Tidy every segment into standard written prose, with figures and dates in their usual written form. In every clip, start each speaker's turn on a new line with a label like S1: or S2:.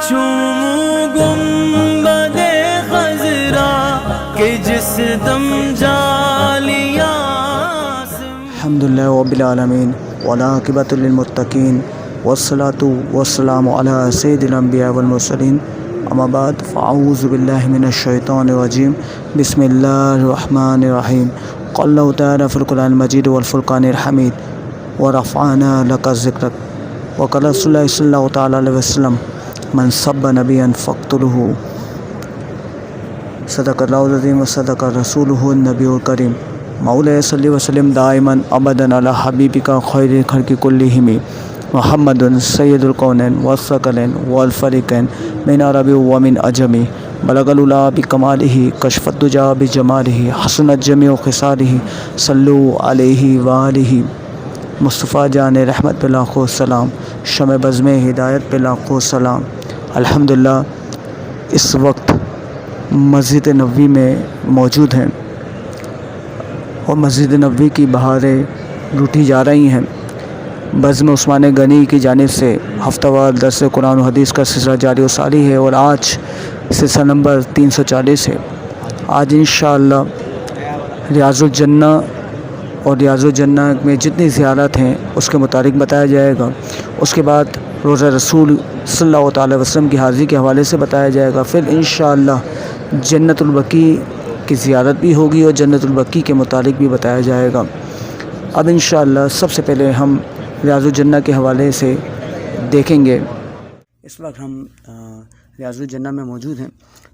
S1: چوموں گنبد خضرا کہ جس دم جالیاں.
S2: الحمدللہ رب العالمین والعاقبۃ للمتقین والصلاۃ والسلام علی سید الانبیاء والمرسلین. اما بعد فاعوذ باللہ من الشیطان الرجیم. بسم اللہ الرحمن الرحیم. قال اللہ تعالی فی القرآن المجید والفرقان الحمید ورفعنا لک ذکرک وقال رسول اللہ صلی اللہ تعالی علیہ وسلم من سب نبیا فاقتلہ. صدق اللہ العظیم وصدق رسولہ النبی الکریم. مولا صلی وسلم دائما ابدا علی حبیبک خیر الخلق کلہم محمد سید الکونین والثقلین والفریقین من عرب ومن عجم. بلغ العلا بکمالہ کشف الدجا بجمالہ حسنت جمیع خصالہ صلو علیہ وآلہ. مصطفیٰ جان رحمت پہ لاکھوں سلام، شمع بزم ہدایت پہ لاکھوں سلام. الحمدللہ اس وقت مسجد نبوی میں موجود ہیں اور مسجد نبوی کی بہاریں لوٹی جا رہی ہیں. بزم عثمان غنی کی جانب سے ہفتہ وار درس قرآن و حدیث کا سلسلہ جاری و ساری ہے اور آج سلسلہ نمبر 340 ہے. آج انشاءاللہ ریاض الجنہ اور ریاض الجنہ میں جتنی زیارت ہیں اس کے متعلق بتایا جائے گا. اس کے بعد روضہ رسول صلی اللہ تعالی وسلم کی حاضری کے حوالے سے بتایا جائے گا. پھر انشاءاللہ جنت البقیع کی زیارت بھی ہوگی اور جنت البقیع کے متعلق بھی بتایا جائے گا. اب انشاءاللہ سب سے پہلے ہم ریاض الجنہ کے حوالے سے دیکھیں گے. اس وقت ہم ریاض الجنہ میں موجود ہیں.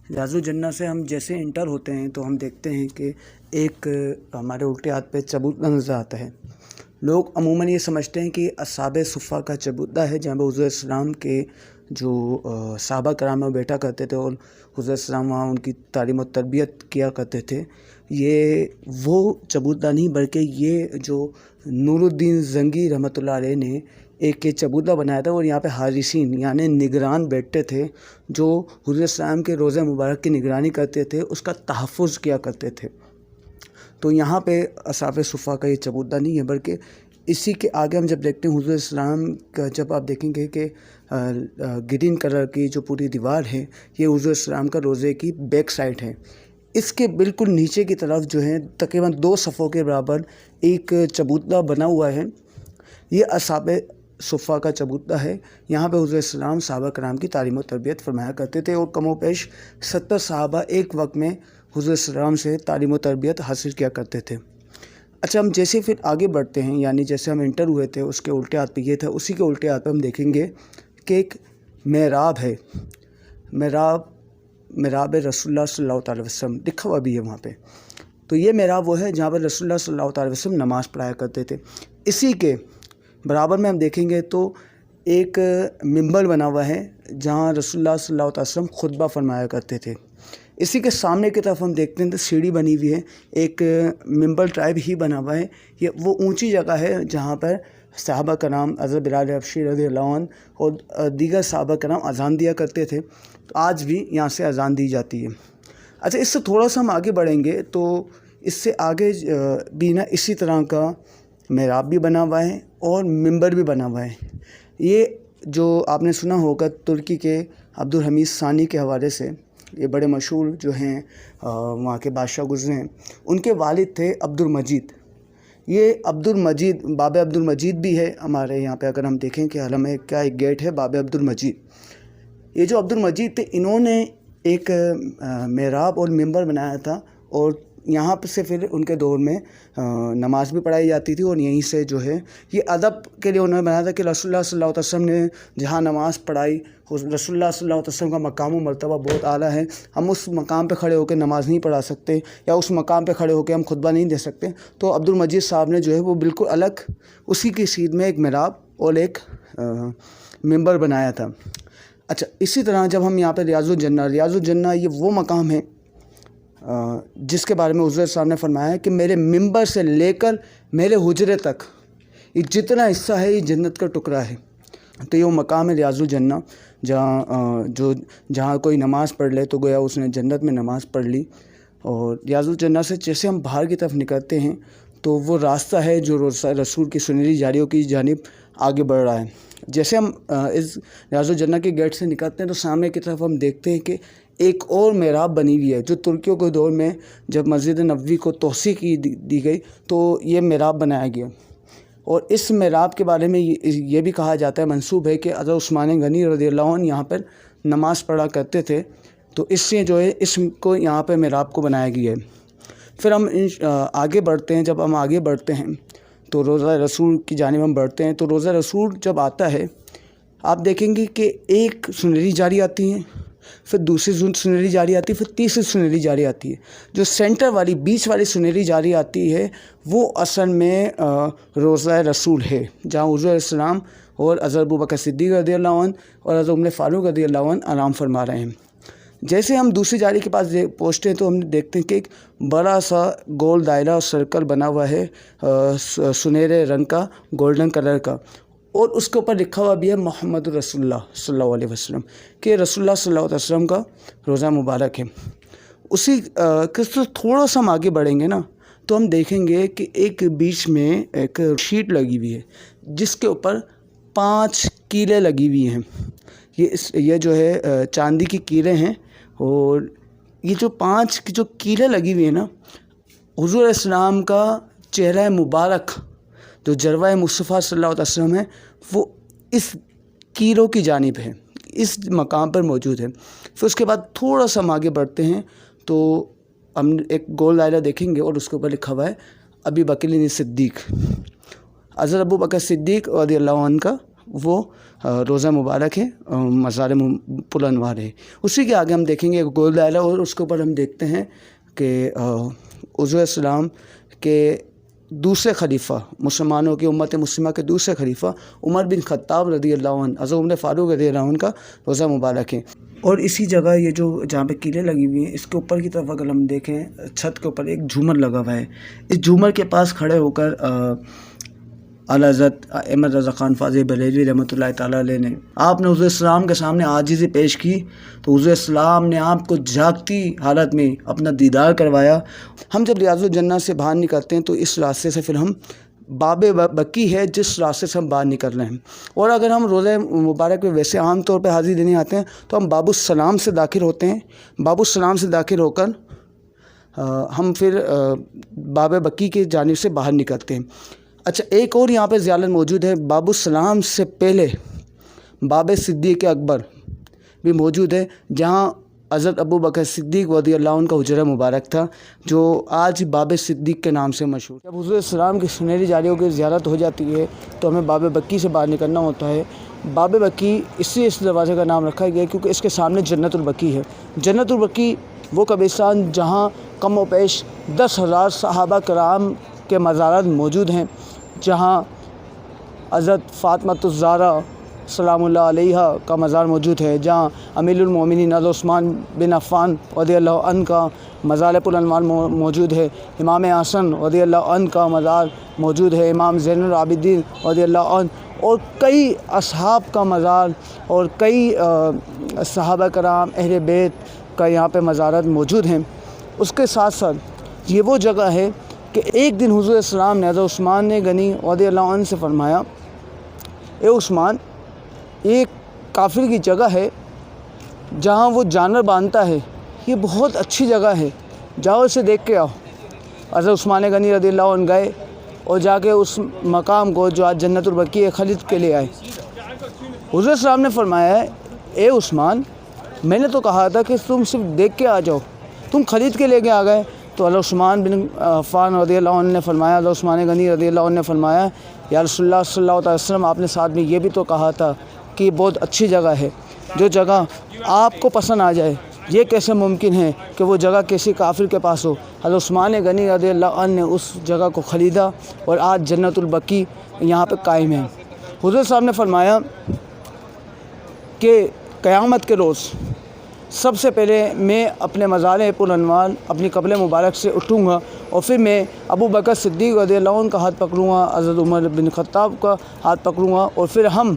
S2: ریاض الجنہ سے ہم جیسے انٹر ہوتے ہیں تو ہم دیکھتے ہیں کہ ایک ہمارے الٹے ہاتھ پہ چبوترا نظر آتا ہے. لوگ عموماً یہ سمجھتے ہیں کہ اصحاب صفہ کا چبوترا ہے جہاں پہ حضور السلام کے جو صحابہ کرام میں بیٹھا کرتے تھے اور حضور السلام وہاں ان کی تعلیم و تربیت کیا کرتے تھے. یہ وہ چبوترا نہیں بلکہ یہ جو نور الدین زنگی رحمۃ اللہ علیہ نے ایک چبوترا بنایا تھا اور یہاں پہ حارثین یعنی نگران بیٹھتے تھے جو حضور السلام کے روضہ مبارک کی نگرانی کرتے تھے، اس کا تحفظ کیا کرتے تھے. تو یہاں پہ اصحاب صفہ کا یہ چبوترا نہیں ہے بلکہ اسی کے آگے ہم جب دیکھتے ہیں حضور السلام کا، جب آپ دیکھیں گے کہ گرین کلر کی جو پوری دیوار ہے یہ حضور السلام کا روضے کی بیک سائڈ ہے. اس کے بالکل نیچے کی طرف جو ہے تقریباً 2 صفوں کے برابر ایک چبوترا بنا ہوا ہے. یہ اصحاب صفہ کا چبوترا ہے. یہاں پہ حضور السلام صحابہ کرام کی تعلیم و تربیت فرمایا کرتے تھے اور کم و بیش 70 صحابہ ایک وقت میں حضور السلام سے تعلیم و تربیت حاصل کیا کرتے تھے. اچھا، ہم جیسے پھر آگے بڑھتے ہیں یعنی جیسے ہم انٹر ہوئے تھے اس کے الٹے ہاتھ پہ یہ تھا، اسی کے الٹے ہاتھ پہ ہم دیکھیں گے کہ ایک محراب ہے. محراب رسول اللہ صلی اللہ تعالی وسلم لکھا ہوا بھی ہے وہاں پہ. تو یہ محراب وہ ہے جہاں پر رسول اللہ صلی اللہ تعالی وسلم نماز پڑھایا کرتے تھے. اسی کے برابر میں ہم دیکھیں گے تو ایک منبر بنا ہوا ہے جہاں رسول اللہ صلی اللہ تعالی وسلم خطبہ فرمایا کرتے تھے. اسی کے سامنے کی طرف ہم دیکھتے ہیں تو سیڑھی بنی ہوئی ہے، ایک منبر ٹائپ ہی بنا ہوا ہے. یہ وہ اونچی جگہ ہے جہاں پر صحابہ کرام حضرت بلال حبشی رضی اللہ عنہ اور دیگر صحابہ کرام اذان دیا کرتے تھے. تو آج بھی یہاں سے اذان دی جاتی ہے. اچھا، اس سے تھوڑا سا ہم آگے بڑھیں گے تو اس سے آگے بھی نا اسی طرح کا محراب بھی بنا ہوا ہے اور منبر بھی بنا ہوا ہے. یہ جو آپ نے سنا ہوگا ترکی کے عبد الحمید ثانی کے حوالے سے، یہ بڑے مشہور جو ہیں وہاں کے بادشاہ گزرے ہیں، ان کے والد تھے عبد المجید. یہ عبد المجید باب عبد المجید بھی ہے ہمارے یہاں پہ. اگر ہم دیکھیں کہ حرم میں کیا ایک گیٹ ہے باب عبد المجید. یہ جو عبد المجید تھے انہوں نے ایک محراب اور منبر بنایا تھا اور یہاں پہ سے پھر ان کے دور میں نماز بھی پڑھائی جاتی تھی اور یہیں سے جو ہے یہ ادب کے لیے انہوں نے بنایا تھا کہ رسول اللہ صلی اللہ علیہ وسلم نے جہاں نماز پڑھائی، رسول اللہ صلی اللہ علیہ وسلم کا مقام و مرتبہ بہت اعلیٰ ہے. ہم اس مقام پہ کھڑے ہو کے نماز نہیں پڑھا سکتے یا اس مقام پہ کھڑے ہو کے ہم خطبہ نہیں دے سکتے. تو عبد المجید صاحب نے جو ہے وہ بالکل الگ اسی کی سیدھ میں ایک محراب اور ایک منبر بنایا تھا. اچھا، اسی طرح جب ہم یہاں پہ ریاض الجنہ یہ وہ مقام ہے جس کے بارے میں حضور صاحب نے فرمایا ہے کہ میرے منبر سے لے کر میرے حجرے تک یہ جتنا حصہ ہے یہ جنت کا ٹکڑا ہے. تو یہ وہ مقام ہے ریاض الجنہ جہاں کوئی نماز پڑھ لے تو گویا اس نے جنت میں نماز پڑھ لی. اور ریاض الجنہ سے جیسے ہم باہر کی طرف نکلتے ہیں تو وہ راستہ ہے جو رسول کی سنہری جاریوں کی جانب آگے بڑھ رہا ہے. جیسے ہم اس ریاض الجنہ کے گیٹ سے نکلتے ہیں تو سامنے کی طرف ہم دیکھتے ہیں کہ ایک اور محراب بنی ہوئی ہے، جو ترکیوں کے دور میں جب مسجد نبوی کو توسیع دی گئی تو یہ محراب بنایا گیا، اور اس محراب کے بارے میں یہ بھی کہا جاتا ہے، منسوب ہے کہ حضرت عثمان غنی رضی اللہ عنہ یہاں پر نماز پڑھا کرتے تھے، تو اس سے جو ہے اس کو یہاں پہ محراب کو بنایا گیا ہے۔ پھر ہم آگے بڑھتے ہیں، جب ہم آگے بڑھتے ہیں تو روضہ رسول کی جانب ہم بڑھتے ہیں، تو روضہ رسول جب آتا ہے آپ دیکھیں گے کہ ایک سنہری جاری آتی ہے، پھر دوسری سنہری جاری آتی ہے، پھر تیسری سنہری جاری آتی ہے۔ جو سینٹر والی بیچ والی سنہری جاری آتی ہے وہ اصل میں روضہ رسول ہے، جہاں حضور علیہ السلام اور حضرت ابوبکر صدیق رضی اللہ عنہ اور حضرت عمر فاروق رضی اللہ عنہ آرام فرما رہے ہیں۔ جیسے ہم دوسری جاری کے پاس پہنچتے ہیں تو ہم دیکھتے ہیں کہ ایک بڑا سا گول دائرہ اور سرکل بنا ہوا ہے سنہرے رنگ کا، گولڈن کلر کا، اور اس کے اوپر لکھا ہوا بھی ہے محمد رسول اللہ صلی اللہ علیہ وسلم، کہ رسول اللہ صلی اللہ علیہ وسلم کا روزہ مبارک ہے۔ اسی تھوڑا سا ہم آگے بڑھیں گے نا تو ہم دیکھیں گے کہ ایک بیچ میں ایک شیٹ لگی ہوئی ہے جس کے اوپر 5 کیلیں لگی ہوئی ہیں۔ یہ جو ہے چاندی کی کیلیں ہیں، اور یہ جو 5 کی جو کیلیں لگی ہوئی ہیں نا، حضور علیہ السلام کا چہرہ مبارک جو جلوہ مصطفیٰ صلی اللہ علیہ وسلم ہے وہ اس کیلوں کی جانب ہے، اس مقام پر موجود ہے۔ پھر اس کے بعد تھوڑا سا ہم آگے بڑھتے ہیں تو ہم ایک گول دائرہ دیکھیں گے اور اس کے اوپر لکھا ہوا ہے ابی بکر صدیق، حضرت ابو بکر صدیق رضی اللہ عنہ کا وہ روزہ مبارک ہے، مزار پر انوار ہے۔ اسی کے آگے ہم دیکھیں گے ایک گول دائرہ، اور اس کے اوپر ہم دیکھتے ہیں کہ حضور السلام کے دوسرے خلیفہ، مسلمانوں کی امت مسلمہ کے دوسرے خلیفہ عمر بن خطاب رضی اللہ عنہ، حضرت عمر فاروق رضی اللہ عنہ کا روزہ مبارک ہے۔ اور اسی جگہ یہ جو جہاں پہ کیلیں لگی ہوئی ہیں، اس کے اوپر کی طرف اگر ہم دیکھیں چھت کے اوپر ایک جھومر لگا ہوا ہے۔ اس جھومر کے پاس کھڑے ہو کر اعلیٰ حضرت احمد رضا خان فاضل بریلوی رحمۃ اللہ تعالیٰ علیہ نے آپ نے حضور السلام کے سامنے عاجزی پیش کی تو حضور السلام نے آپ کو جاگتی حالت میں اپنا دیدار کروایا۔ ہم جب ریاض الجنہ سے باہر نکلتے ہیں تو اس راستے سے پھر ہم باب بکی ہے جس راستے سے ہم باہر نکل رہے ہیں، اور اگر ہم روزہ مبارک میں ویسے عام طور پہ حاضری دینے آتے ہیں تو ہم باب السلام سے داخل ہوتے ہیں۔ باب السلام سے داخل ہو کر ہم پھر باب بکی کی جانب سے باہر نکلتے ہیں۔ اچھا، ایک اور یہاں پہ زیارت موجود ہے، باب السلام سے پہلے باب صدیق اکبر بھی موجود ہے، جہاں حضرت ابو بکر صدیق رضی اللہ عنہ کا حجرہ مبارک تھا، جو آج باب صدیق کے نام سے مشہور۔ جب حضور السلام کی سنہری جاریوں کی زیارت ہو جاتی ہے تو ہمیں باب بکی سے باہر نکلنا ہوتا ہے۔ باب بکی اس دروازے کا نام رکھا گیا کیونکہ اس کے سامنے جنت البقیع ہے۔ جنت البقیع وہ قبرستان جہاں کم و بیش 10,000 صحابہ کرام کے مزارات موجود ہیں، جہاں حضرت فاطمہ الزہرا سلام اللہ علیہ کا مزار موجود ہے، جہاں امیر المومنین حضرت عثمان بن عفان رضی اللہ عنہ کا مزار پر انوار موجود ہے، امام حسن رضی اللہ عنہ کا مزار موجود ہے، امام زین العابدین رضی اللہ عنہ، اور کئی اصحاب کا مزار اور کئی صحابہ کرام اہل بیت کا یہاں پہ مزارات موجود ہیں۔ اس کے ساتھ ساتھ یہ وہ جگہ ہے کہ ایک دن حضور السلام نے حضرت عثمان غنی رضی اللہ عنہ سے فرمایا، اے عثمان، ایک کافر کی جگہ ہے جہاں وہ جانور باندھتا ہے، یہ بہت اچھی جگہ ہے، جاؤ اسے دیکھ کے آؤ۔ حضرت عثمان غنی رضی اللہ عنہ گئے اور جا کے اس مقام کو جو آج جنت البقیع ہے خرید کے لے آئے۔ حضور السلام نے فرمایا، اے عثمان، میں نے تو کہا تھا کہ تم صرف دیکھ کے آ جاؤ، تم خرید کے لے کے آ گئے۔ تو حضرت عثمان بن عفان رضی اللہ عنہ نے فرمایا، حضرت عثمان غنی رضی اللہ عنہ نے فرمایا، یا رسول اللہ صلی اللہ علیہ وسلم، آپ نے ساتھ میں یہ بھی تو کہا تھا کہ یہ بہت اچھی جگہ ہے، جو جگہ آپ کو پسند آ جائے، یہ کیسے ممکن ہے کہ وہ جگہ کسی کافر کے پاس ہو۔ حضرت عثمان غنی رضی اللہ عنہ نے اس جگہ کو خریدا اور آج جنت البقیع یہاں پہ قائم ہے۔ حضور صاحب نے فرمایا کہ قیامت کے روز سب سے پہلے میں اپنے مزار پر انوار اپنی قبر مبارک سے اٹھوں گا، اور پھر میں ابو بکر صدیق رضی اللہ عنہ کا ہاتھ پکڑوں گا، حضرت عمر بن خطاب کا ہاتھ پکڑوں گا، اور پھر ہم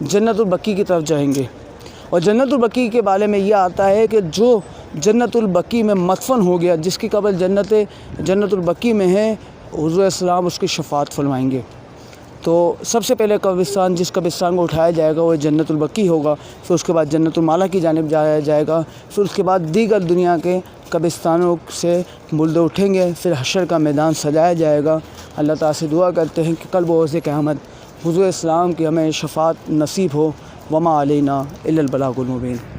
S2: جنت البقیع کی طرف جائیں گے۔ اور جنت البقیع کے بارے میں یہ آتا ہے کہ جو جنت البقیع میں مدفن ہو گیا، جس کی قبر جنت البقیع میں ہے، حضور السلام اس کی شفاعت فرمائیں گے۔ تو سب سے پہلے قبرستان جس قبرستان کو اٹھایا جائے گا وہ جنت البقیع ہوگا، پھر اس کے بعد جنت المالا کی جانب جایا جائے گا، پھر اس کے بعد دیگر دنیا کے قبرستانوں سے مردے اٹھیں گے، پھر حشر کا میدان سجایا جائے گا۔ اللہ تعالیٰ سے دعا کرتے ہیں کہ کل بروز قیامت حضور اسلام کی ہمیں شفاعت نصیب ہو۔ وما علینا الا البلاغ المبین۔